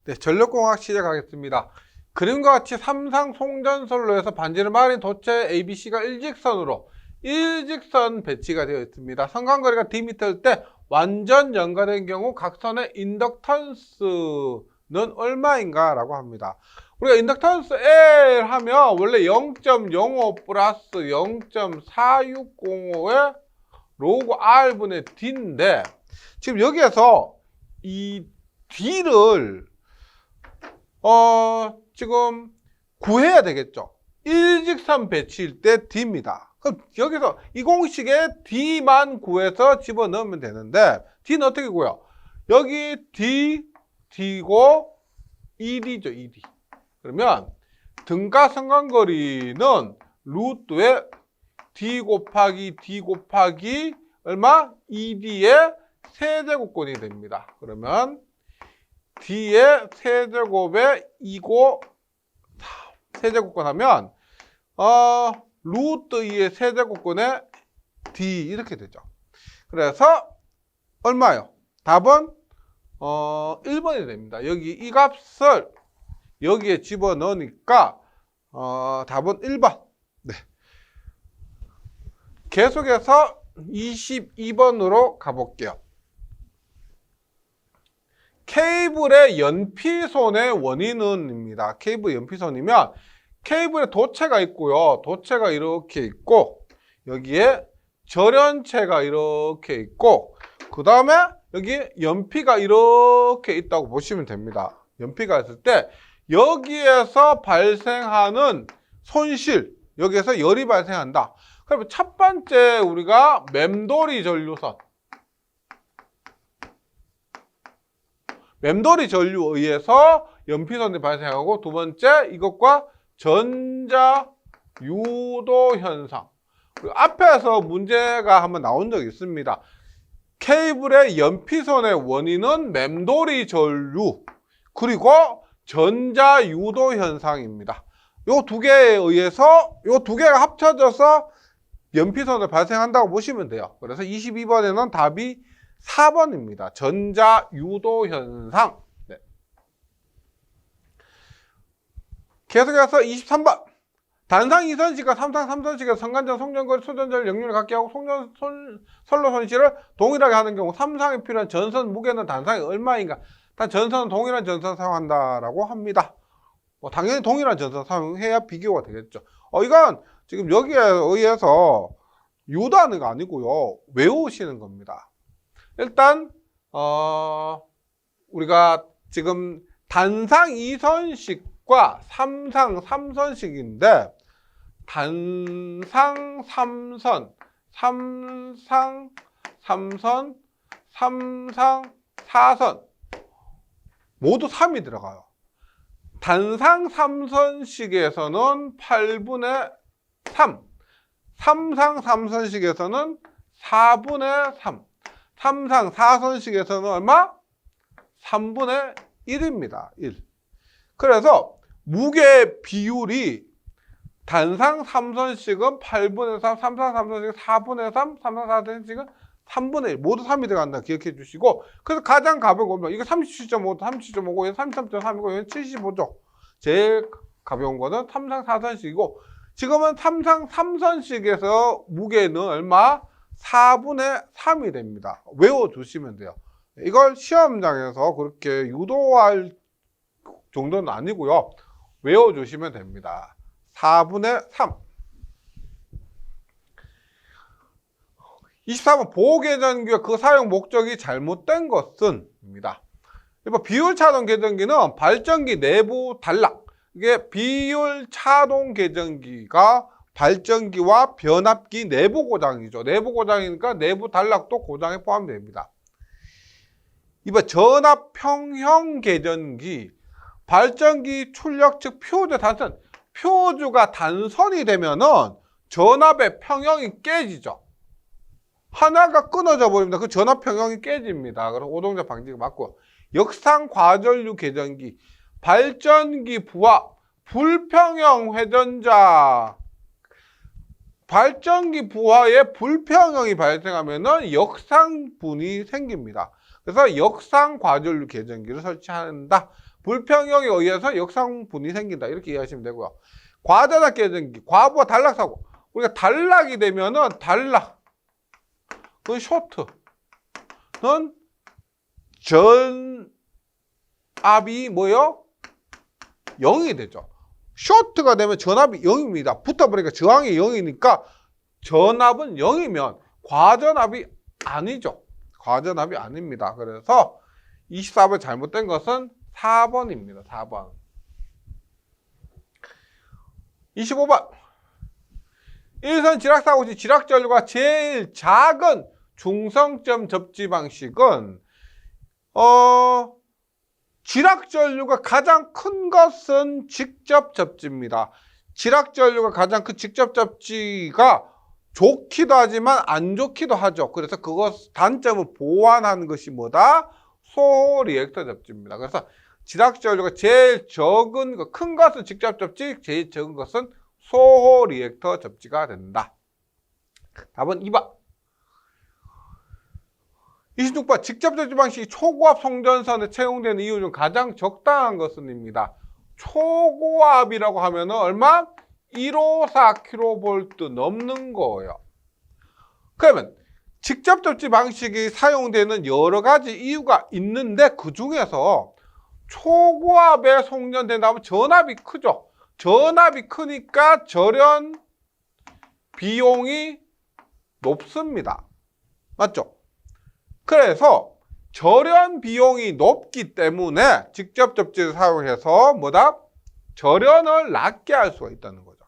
네, 전력공학 시작하겠습니다. 그림과 같이 삼상 송전선로에서 반지를 말인 도체 ABC가 일직선 배치가 되어 있습니다. 선간거리가 D미터일 때 완전 연가된 경우 각 선의 인덕턴스는 얼마인가 라고 합니다. 우리가 인덕턴스 L 하면 원래 0.05 플러스 0.4605의 로그 R분의 D인데 지금 여기에서 이 D를 지금 구해야 되겠죠. 일직선 배치일 때 D입니다. 그럼 여기서 이 공식에 D만 구해서 집어넣으면 되는데 D는 어떻게 구해요? 여기 D, D고 ED죠, ED. 그러면 등가 선간거리는 루트에 D 곱하기 D 곱하기 얼마? ED의 세제곱권이 됩니다. 그러면 D의 세제곱에 2고 세제곱권 하면 루트 2의 세제곱권에 D 이렇게 되죠. 그래서 얼마요? 답은 1번이 됩니다. 여기 이 값을 여기에 집어넣으니까 답은 1번. 네. 계속해서 22번으로 가볼게요. 케이블의 연피손의 원인은입니다. 케이블 연피손이면 케이블에 도체가 있고요. 도체가 이렇게 있고 여기에 절연체가 이렇게 있고 그 다음에 여기 연피가 이렇게 있다고 보시면 됩니다. 연피가 있을 때 여기에서 발생하는 손실, 여기에서 열이 발생한다. 그러면 첫 번째 우리가 맴돌이 전류선, 맴돌이 전류에 의해서 연피선이 발생하고 두 번째 이것과 전자 유도 현상. 그리고 앞에서 문제가 한번 나온 적이 있습니다. 케이블의 연피선의 원인은 맴돌이 전류 그리고 전자 유도 현상입니다. 요 두 개에 의해서 요 두 개가 합쳐져서 연피선을 발생한다고 보시면 돼요. 그래서 22번에는 답이 4번입니다. 전자 유도 현상. 네. 계속해서 23번. 단상 2선식과 삼상 3선식의 선간전, 송전거리, 소전절 역률을 같게 하고 선로 손실을 동일하게 하는 경우 삼상에 필요한 전선 무게는 단상이 얼마인가? 단 전선은 동일한 전선 사용한다라고 합니다. 당연히 동일한 전선 사용해야 비교가 되겠죠. 이건 지금 여기에 의해서 유도하는 거 아니고요. 외우시는 겁니다. 일단 우리가 지금 단상 2선식과 삼상 3선식인데 단상 3선, 삼상 3선, 삼상 4선 모두 3이 들어가요. 단상 3선식에서는 8분의 3, 삼상 3선식에서는 4분의 3, 삼상 4선식에서는 얼마? 3분의 1입니다. 1. 그래서 무게 비율이 단상 3선식은 8분의 3, 삼상 3선식은 4분의 3, 삼상 4선식은 3분의 1. 모두 3이 들어간다. 기억해 주시고. 그래서 가장 가벼운 거, 이거 37.5, 37.5, 얘는 33.3이고, 얘는 75죠. 제일 가벼운 거는 삼상 4선식이고, 지금은 삼상 3선식에서 무게는 얼마? 4분의 3이 됩니다. 외워두시면 돼요. 이걸 시험장에서 그렇게 유도할 정도는 아니고요. 외워주시면 됩니다. 4분의 3. 24번 보호계전기와 그 사용 목적이 잘못된 것은 입니다. 비율 차동 계전기는 발전기 내부 단락. 이게 비율 차동 계전기가 발전기와 변압기 내부 고장이죠. 내부 고장이니까 내부 단락도 고장에 포함됩니다. 이번 전압 평형 계전기 발전기 출력 즉 표주 단선, 표주가 단선이 되면은 전압의 평형이 깨지죠. 하나가 끊어져 버립니다. 그 전압 평형이 깨집니다. 그럼 오동작 방지가 맞고, 역상 과전류 계전기 발전기 부하 불평형 회전자, 발전기 부하에 불평형이 발생하면은 역상분이 생깁니다. 그래서 역상 과전류 계전기를 설치한다. 불평형에 의해서 역상분이 생긴다. 이렇게 이해하시면 되고요. 과전압 깨진기, 과부하 단락사고. 우리가 단락이 되면은 단락. 그 쇼트는 전압이 뭐요? 0이 되죠. 쇼트가 되면 전압이 0입니다. 붙어버리니까 저항이 0이니까 전압은 0이면 과전압이 아니죠. 과전압이 아닙니다. 그래서 24번 잘못된 것은 4번입니다. 4번. 25번. 일선 지락사고 시 지락전류가 제일 작은 중성점 접지 방식은 지락전류가 가장 큰 것은 직접 접지입니다. 지락전류가 가장 큰 직접 접지가 좋기도 하지만 안 좋기도 하죠. 그래서 그것 단점을 보완하는 것이 뭐다? 소호 리액터 접지입니다. 그래서 지락전류가 제일 적은 것, 큰 것은 직접 접지, 제일 적은 것은 소호 리액터 접지가 된다. 답은 2번. 26번. 직접 접지 방식이 초고압 송전선에 채용되는 이유 중 가장 적당한 것은입니다. 초고압이라고 하면은 얼마? 154kV 넘는 거예요. 그러면 직접 접지 방식이 사용되는 여러 가지 이유가 있는데 그 중에서 초고압에 송전된다면 전압이 크죠. 전압이 크니까 절연 비용이 높습니다. 맞죠? 그래서 절연 비용이 높기 때문에 직접 접지를 사용해서 뭐다? 절연을 낮게 할 수가 있다는 거죠.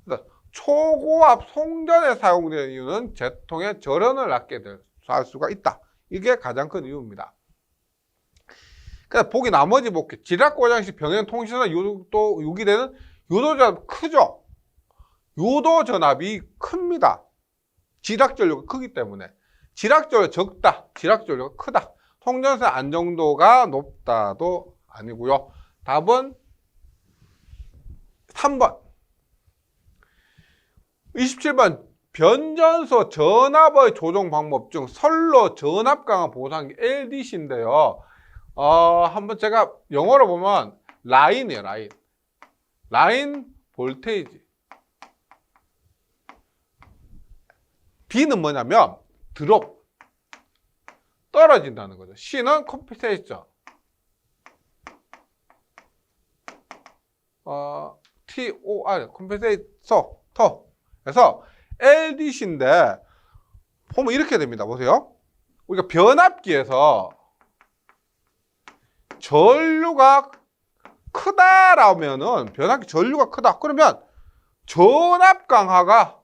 그래서 초고압 송전에 사용되는 이유는 제통의 절연을 낮게 할 수가 있다. 이게 가장 큰 이유입니다. 그래서 보기 나머지 볼게요. 지락고장시 병행 통신선 유기되는 유도전압 크죠? 유도전압이 큽니다. 지락전류가 크기 때문에. 지락전류가 적다. 지락전류가 크다. 송전선 안정도가 높다도 아니고요. 답은 3번. 27번. 변전소 전압의 조정 방법 중 선로 전압 강화 보상기 LDC인데요. 한번 제가 영어로 보면 라인이에요. 라인 볼테이지. D는 뭐냐면 드롭. 떨어진다는 거죠. C는 컴pen세이션. TOR 컴펜세이터. 그래서 LDC인데 보면 이렇게 됩니다. 보세요. 우리가 변압기에서 전류가 크다라면은 변압기 전류가 크다. 그러면 전압 강화가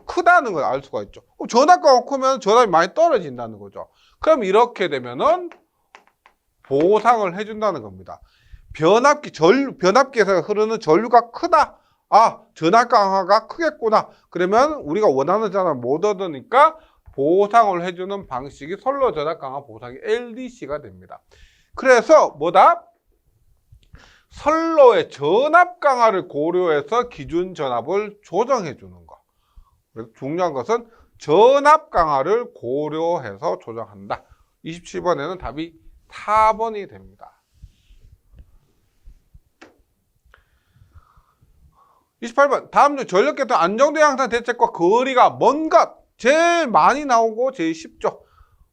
크다는 걸 알 수가 있죠. 전압 강화가 크면 전압이 많이 떨어진다는 거죠. 그럼 이렇게 되면은 보상을 해준다는 겁니다. 변압기에서 흐르는 전류가 크다. 전압 강화가 크겠구나. 그러면 우리가 원하는 전압을 못 얻으니까 보상을 해주는 방식이 선로 전압 강화 보상이 LDC가 됩니다. 그래서 뭐다? 선로의 전압 강화를 고려해서 기준 전압을 조정해 주는 거. 그래서 중요한 것은 전압 강화를 고려해서 조정한다. 27번에는 답이 4번이 됩니다. 28번. 다음 중 전력계통 안정도 양상 대책과 거리가 먼 것. 제일 많이 나오고 제일 쉽죠.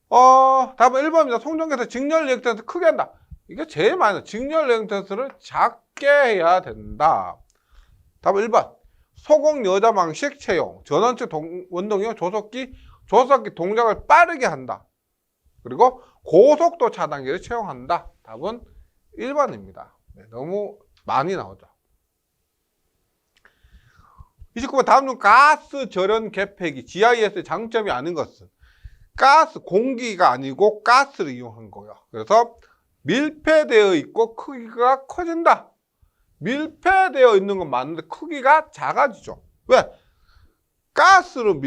답은 1번입니다. 송전기에서 직렬 리액턴스 크게 한다. 이게 제일 많이 나와요. 직렬 리액턴스를 작게 해야 된다. 답은 1번. 소공 여자 방식 채용. 전원측 원동력 조속기 동작을 빠르게 한다. 그리고 고속도 차단기를 채용한다. 답은 1번입니다. 네, 너무 많이 나오죠. 29번. 다음 중 가스 절연 개폐기 GIS의 장점이 아닌 것은 공기가 아니고 가스를 이용한 거예요. 그래서 밀폐되어 있고 크기가 커진다. 밀폐되어 있는 건 맞는데 크기가 작아지죠. 왜? 가스를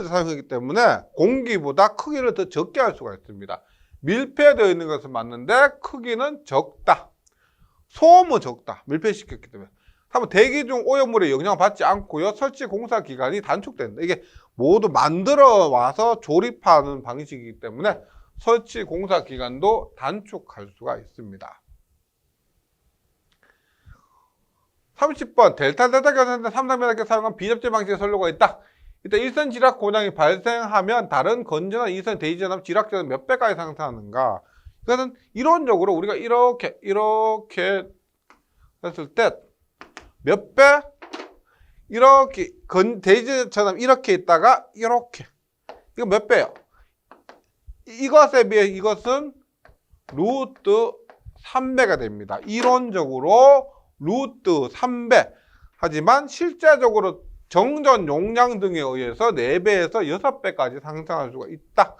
사용하기 때문에 공기보다 크기를 더 적게 할 수가 있습니다. 밀폐되어 있는 것은 맞는데 크기는 적다. 소음은 적다. 밀폐시켰기 때문에. 한번 대기 중 오염물에 영향을 받지 않고요. 설치 공사 기간이 단축된다. 이게 모두 만들어 와서 조립하는 방식이기 때문에 설치 공사 기간도 단축할 수가 있습니다. 30번 델타 결선대 3단 변압기를 사용한 비접지 방식의 선로가 있다. 이때 1선 지락 고장이 발생하면 다른 건전한 2선 대지 전압 지락전은 몇 배까지 상승하는가? 이것은 이론적으로 우리가 이렇게 했을 때 몇 배? 이렇게 대지 전압 이렇게 있다가 이렇게, 이거 몇 배요? 이것에 비해 이것은 루트 3배가 됩니다. 이론적으로 루트 3배. 하지만 실제적으로 정전 용량 등에 의해서 4배에서 6배까지 상승할 수가 있다.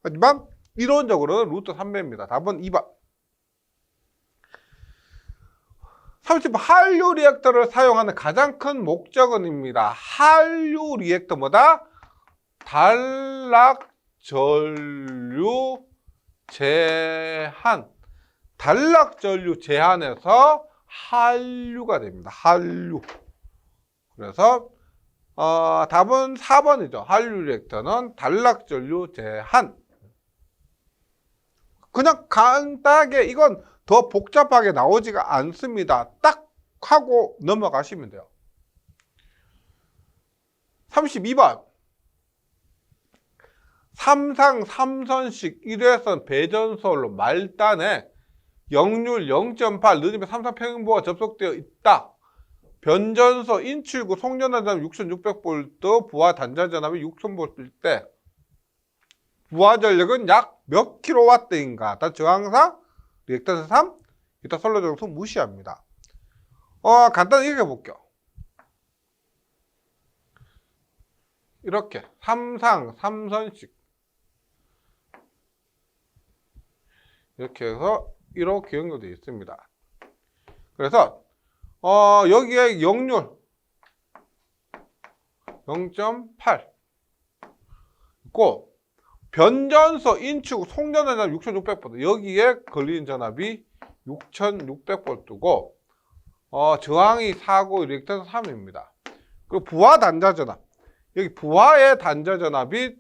하지만 이론적으로는 루트 3배입니다. 답은 2번. 30번 한류 리액터를 사용하는 가장 큰 목적은입니다. 한류 리액터보다 단락전류 제한. 단락전류 제한에서 한류가 됩니다. 한류. 그래서 답은 4번이죠. 한류 리액터는 단락전류 제한. 그냥 간단하게, 이건 더 복잡하게 나오지가 않습니다. 딱 하고 넘어가시면 돼요. 32번 삼상 3선식 1회선 배전솔로 말단에 역률 0.8 느림의 삼상 평형부가 접속되어 있다. 변전소 인출구 송전화전압 6600V, 부하 단자전압이 6000V일 때 부하 전력은 약 몇 킬로와트인가? 다 저항상 리액터에서 3, 이따 선로 정수 무시합니다. 간단히 읽어볼게요. 이렇게 삼상 3선식 이렇게 해서 이렇게 연결되어 있습니다. 그래서 여기에 역률 0.8 있고, 변전소 인축 송전전압 6600V, 여기에 걸리는 전압이 6600V고 저항이 4고 리액터에서 3입니다. 그리고 부하 단자 전압, 여기 부하의 단자 전압이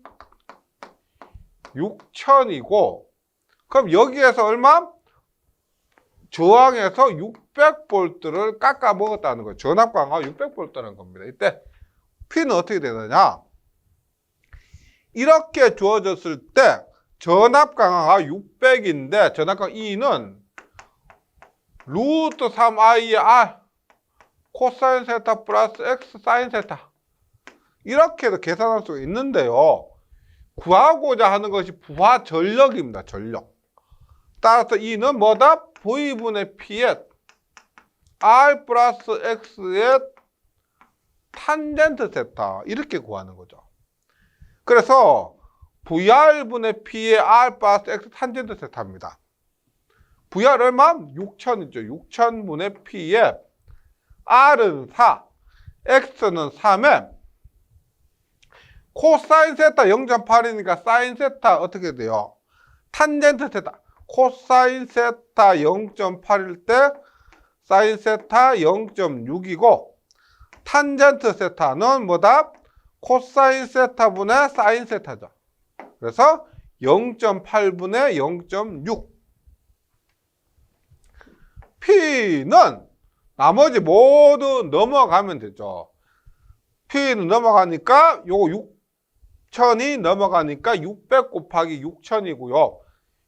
6000이고, 그럼 여기에서 얼마? 저항에서 600V를 깎아 먹었다는 거예요. 전압 강화 600V라는 겁니다. 이때 P는 어떻게 되느냐? 이렇게 주어졌을 때 전압 강화가 600인데 전압 강화 E는 루트 3I의 R 코사인 세타 플러스 X 사인 세타, 이렇게도 계산할 수가 있는데요. 구하고자 하는 것이 부하 전력입니다. 전력. 따라서 E는 뭐다? V분의 P의 R 플러스 X의 탄젠트 세타, 이렇게 구하는 거죠. 그래서 VR분의 P의 R 플러스 X 탄젠트 세타입니다. VR 얼마? 6000이죠. 6000분의 P의 R은 4, X는 3에 코사인 세타 0.8이니까 사인 세타 어떻게 돼요? 탄젠트 세타. 코사인 세타 0.8일 때 사인 세타 0.6이고, 탄젠트 세타는 뭐다? 코사인 세타분의 사인 세타죠. 그래서 0.8분의 0.6. P는 나머지 모두 넘어가면 되죠. P는 넘어가니까 요거 6000이 넘어가니까 600 곱하기 6000이고요.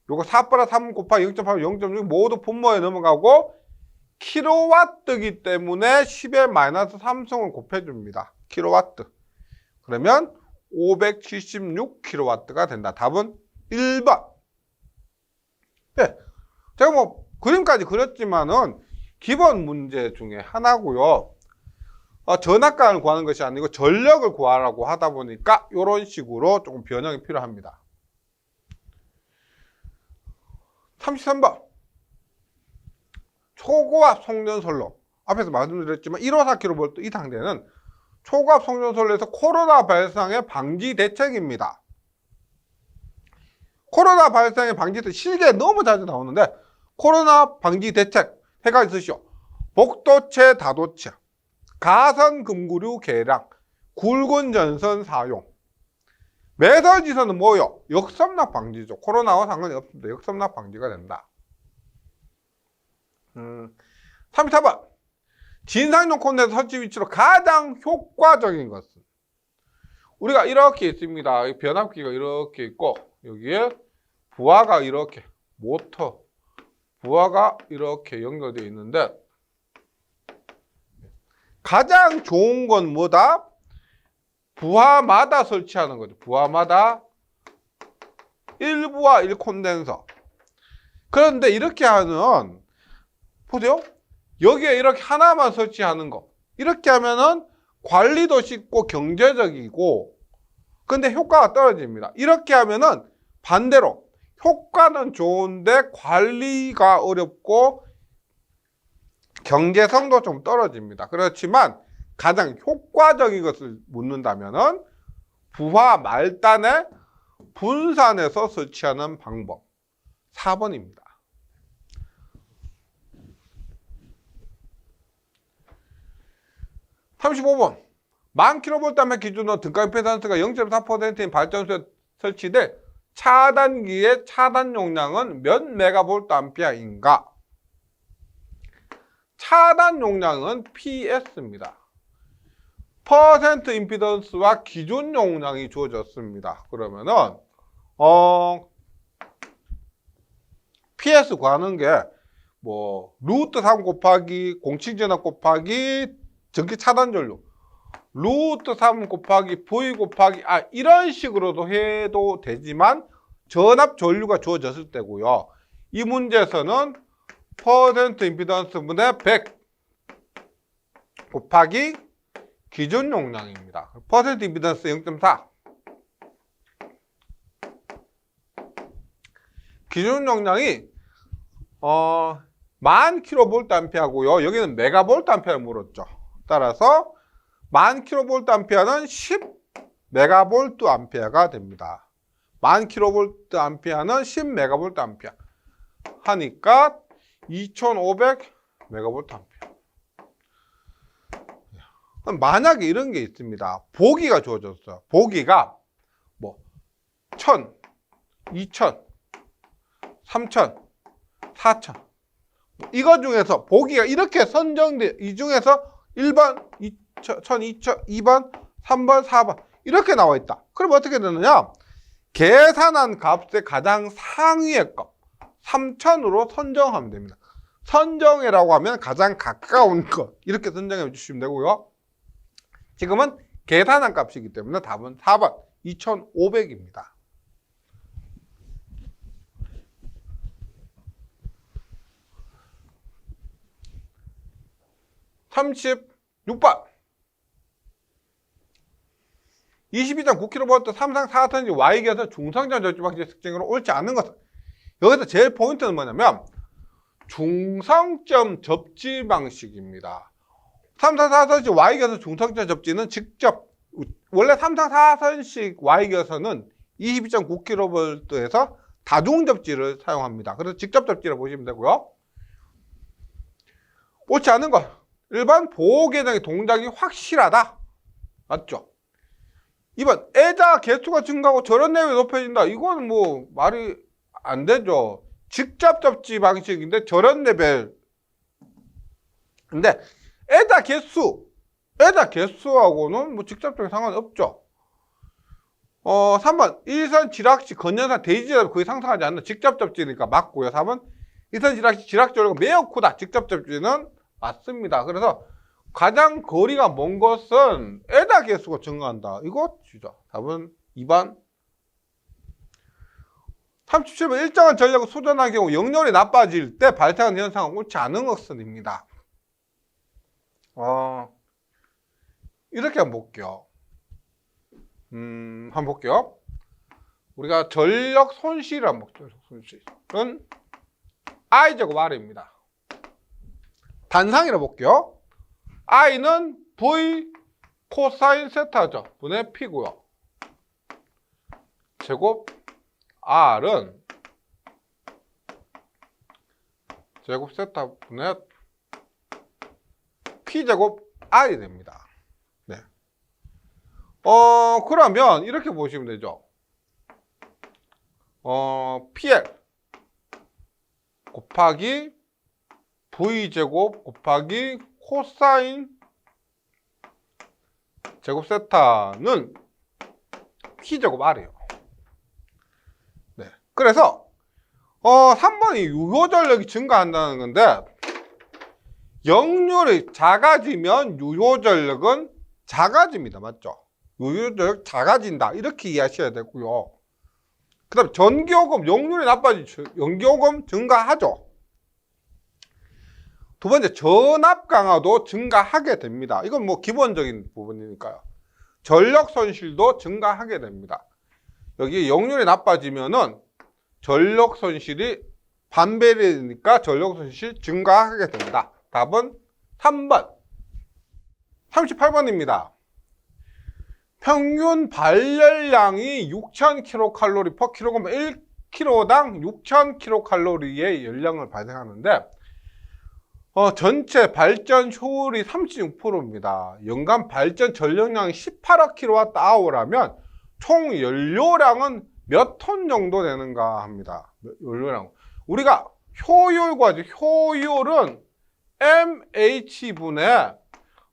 요거 4 플러스 3 곱하기 0.8, 0.6 모두 분모에 넘어가고 킬로와트이기 때문에 10의 마이너스 3승을 곱해줍니다. 킬로와트. 그러면 576킬로와트가 된다. 답은 1번. 네. 제가 뭐 그림까지 그렸지만은 기본 문제 중에 하나고요. 전압강을 구하는 것이 아니고 전력을 구하라고 하다 보니까 이런 식으로 조금 변형이 필요합니다. 33번. 초고압 송전솔로. 앞에서 말씀드렸지만 154kV 이 상태는 초고압 송전솔로에서 코로나 발생의 방지 대책입니다. 코로나 발생의 방지 대책, 실기에 너무 자주 나오는데 코로나 방지 대책 해가 있으시오. 복도체 다도체, 가선 금구류 개량, 굵은 전선 사용, 매설지선은 뭐요? 역삼락 방지죠. 코로나와 상관이 없습니다. 역삼락 방지가 된다. 34번. 진상용 콘덴서 설치 위치로 가장 효과적인 것은? 우리가 이렇게 있습니다. 변압기가 이렇게 있고 여기에 부하가 이렇게 모터 부하가 이렇게 연결되어 있는데 가장 좋은 건 뭐다? 부하마다 설치하는 거죠. 부하마다 1부하 1콘덴서. 그런데 이렇게 하면 보세요. 여기에 이렇게 하나만 설치하는 거. 이렇게 하면은 관리도 쉽고 경제적이고 근데 효과가 떨어집니다. 이렇게 하면은 반대로 효과는 좋은데 관리가 어렵고 경제성도 좀 떨어집니다. 그렇지만 가장 효과적인 것을 묻는다면은 부하 말단에 분산해서 설치하는 방법 4번입니다. 35번. 1000kV 기준으로 등가 임피던스가 0.4%인 발전소에 설치돼 차단기의 차단 용량은 몇 메가볼트암페어인가? 차단 용량은 PS입니다. 퍼센트 임피던스와 기준 용량이 주어졌습니다. 그러면은 PS 구하는 게 뭐 루트 3 곱하기 공칭전압 곱하기 전기 차단 전류 루트 3 곱하기 V 곱하기 이런 식으로도 해도 되지만 전압 전류가 주어졌을 때고요. 이 문제에서는 퍼센트 임피던스 분의 100 곱하기 기준 용량입니다. 퍼센트 임피던스 0.4 기준 용량이 1000kVA고요. 여기는 메가볼트암페어를 물었죠. 따라서 1000kVA는 10메가볼트암페어가 됩니다. 1000kVA는 10메가볼트암페어 하니까 2500메가볼트암페어. 만약에 이런 게 있습니다. 보기가 주어졌어요. 보기가 뭐 1000, 2000, 3000, 4000 이거 중에서 보기가 이렇게 선정돼 이 중에서 1번, 1000, 2000, 2번, 3번, 4번 이렇게 나와 있다. 그럼 어떻게 되느냐? 계산한 값의 가장 상위의 값 3000으로 선정하면 됩니다. 선정이라고 하면 가장 가까운 것 이렇게 선정해 주시면 되고요. 지금은 계산한 값이기 때문에 답은 4번 2500입니다. 36번 22.9kV 삼상 4ton지 Y기에서 중성전 절주 방식 특징으로 옳지 않은 것은 여기서 제일 포인트는 뭐냐면 중성점 접지 방식입니다. 삼상 4선식 Y기에서 중성점 접지는 직접 원래 삼상 4선식 Y기에서는 22.9kV에서 다중 접지를 사용합니다. 그래서 직접 접지를 보시면 되고요. 옳지 않은 것 일반 보호 계정의 동작이 확실하다. 맞죠? 2번 애자 개수가 증가하고 절연 내역이 높여진다. 이건 뭐 말이 안 되죠. 직접 접지 방식인데 절연 레벨. 근데 애자 개수하고는 뭐 직접적인 상관이 없죠. 3번 일선 지락시 건연산 대지압이 거의 상승하지 않는 직접 접지니까 맞고요. 4번 일선 지락시 지락 전류가 매우 크다. 직접 접지는 맞습니다. 그래서 가장 거리가 먼 것은 에다 개수가 증가한다. 이거 주죠. 답은 2번. 37번 일정한 전력을 소전한 경우 역렬이 나빠질 때 발생하는 현상은 옳지 않은 것은입니다. 이렇게 한번 볼게요. 한번 볼게요. 우리가 전력 손실을 한번 볼게요. 손실은 I제곱 R입니다. 단상이라고 볼게요. I는 V 코사인 세타죠. 분의 P고요. 제곱 R은 제곱 세타 분의 P제곱 R이 됩니다. 네. 그러면 이렇게 보시면 되죠. PL 곱하기 V제곱 곱하기 코사인 제곱 세타는 P제곱 R이에요. 네. 그래서 3번이 유효전력이 증가한다는 건데, 역률이 작아지면 유효전력은 작아집니다. 맞죠? 유효전력 작아진다. 이렇게 이해하셔야 되고요. 그 다음에 전기요금, 역률이 나빠지죠. 전기요금 증가하죠. 두 번째, 전압 강화도 증가하게 됩니다. 이건 뭐 기본적인 부분이니까요. 전력 손실도 증가하게 됩니다. 여기 역률이 나빠지면은 전력 손실이 반배되니까 전력 손실 증가하게 된다. 답은 3번. 38번입니다. 평균 발열량이 6,000kcal per kg, 1kg당 6,000kcal의 열량을 발생하는데, 전체 발전 효율이 36%입니다. 연간 발전 전력량이 18억 kWh라면 총 연료량은 몇 톤 정도 되는가 합니다. 연료량. 우리가 효율 과죠. 효율은 MH분의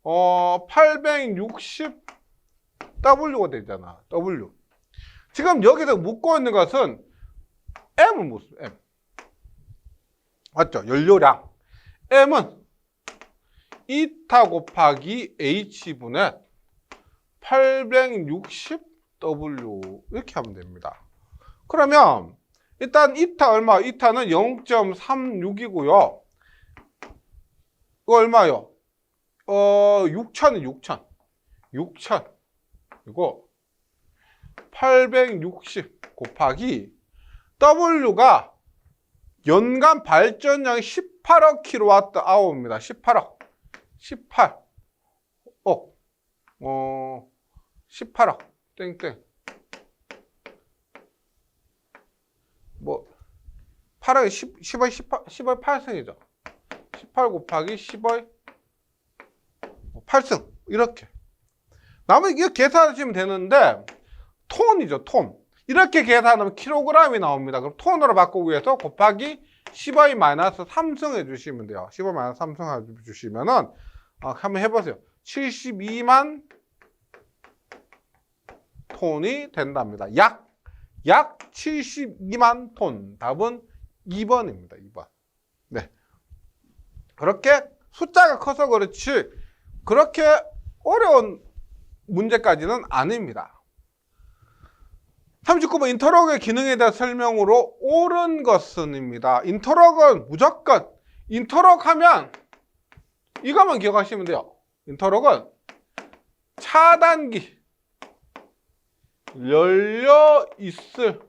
860W가 되잖아. W. 지금 여기서 묻고 있는 것은 M은 무슨 M. 맞죠? 연료량. M은 이타 곱하기 H분의 860W 이렇게 하면 됩니다. 그러면 일단 이타 얼마? 이타는 0.36이고요. 이거 얼마요? 6,000이 6,000. 6,000. 이거 860 곱하기 W가 연간 발전량이 18억 kWh입니다. 18억. 18억. 18억. 땡땡. 뭐 8억이 10의 8승이죠. 18 곱하기 10의 8승. 이렇게. 나머지 이거 계산하시면 되는데 톤이죠. 톤. 이렇게 계산하면 킬로그램이 나옵니다. 그럼 톤으로 바꾸기 위해서 곱하기 10의 마이너스 3승 해주시면 돼요. 10의 마이너스 3승 해주시면은 한번 해보세요. 72만 톤이 된답니다. 약 72만 톤. 답은 2번입니다. 2번. 네. 그렇게 숫자가 커서 그렇지 그렇게 어려운 문제까지는 아닙니다. 39번 인터럭의 기능에 대한 설명으로 옳은 것은입니다. 인터럭은 무조건 인터럭 하면 이것만 기억하시면 돼요. 인터럭은 차단기 열려 있을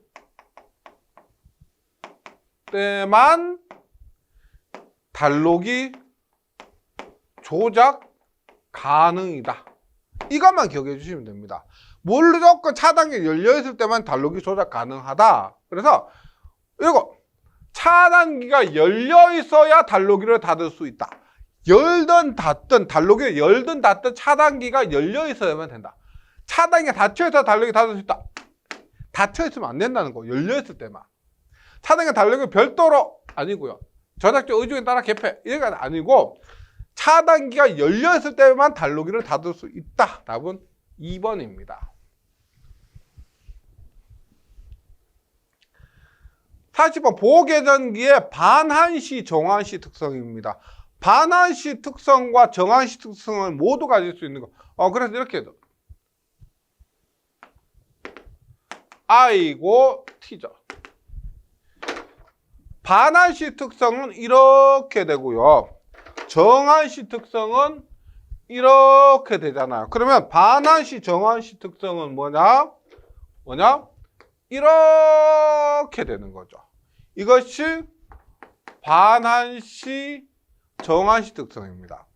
때만 단록이 조작 가능이다. 이것만 기억해 주시면 됩니다. 무조건 차단기 열려 있을 때만 단록이 조작 가능하다. 그래서 이거 차단기가 열려 있어야 단록이를 닫을 수 있다. 열든 닫든 단록이 열든 닫든 차단기가 열려 있어야만 된다. 차단기가 닫혀 있어야 단록이 닫을 수 있다. 닫혀 있으면 안 된다는 거. 열려 있을 때만. 차단기가 단록이 별도로 아니고요. 전략적 의중에 따라 개폐 이게 아니고 차단기가 열려 있을 때만 단록이를 닫을 수 있다. 답은 2번입니다. 40번 보호개전기의 반한시 정한시 특성입니다. 반한시 특성과 정한시 특성을 모두 가질 수 있는 거. 그래서 이렇게 해도 I고 T죠. 반한시 특성은 이렇게 되고요. 정한시 특성은 이렇게 되잖아요. 그러면 반한시 정한시 특성은 뭐냐? 이렇게 되는 거죠. 이것이 반한시 정한시 특성입니다.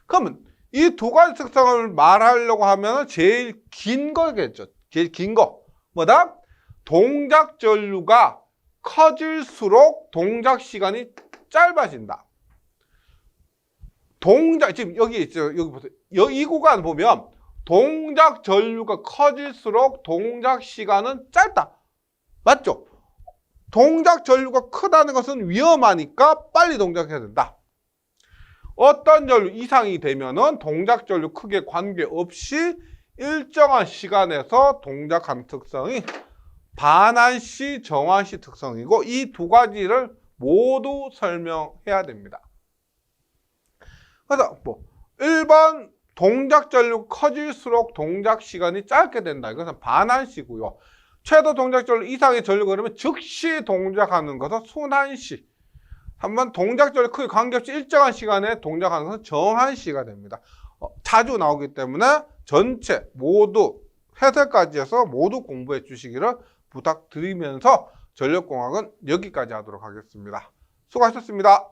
그러면 이 두 가지 특성을 말하려고 하면 제일 긴 거겠죠. 제일 긴 거. 뭐다? 동작 전류가 커질수록 동작 시간이 짧아진다. 지금 여기 있죠. 여기 보세요. 이 구간 보면 동작 전류가 커질수록 동작 시간은 짧다. 맞죠? 동작 전류가 크다는 것은 위험하니까 빨리 동작해야 된다. 어떤 전류 이상이 되면은 동작 전류 크기에 관계없이 일정한 시간에서 동작하는 특성이 반환시, 정환시 특성이고 이 두 가지를 모두 설명해야 됩니다. 그래서 1번 동작 전류 커질수록 동작 시간이 짧게 된다. 이것은 반환시고요. 최대 동작 전류 이상의 전류가 그러면 즉시 동작하는 것은 순환시. 한번 동작 전류 크기 관계없이 일정한 시간에 동작하는 것은 정환시가 됩니다. 자주 나오기 때문에 전체 모두 해설까지 해서 모두 공부해 주시기를 부탁드리면서 전력공학은 여기까지 하도록 하겠습니다. 수고하셨습니다.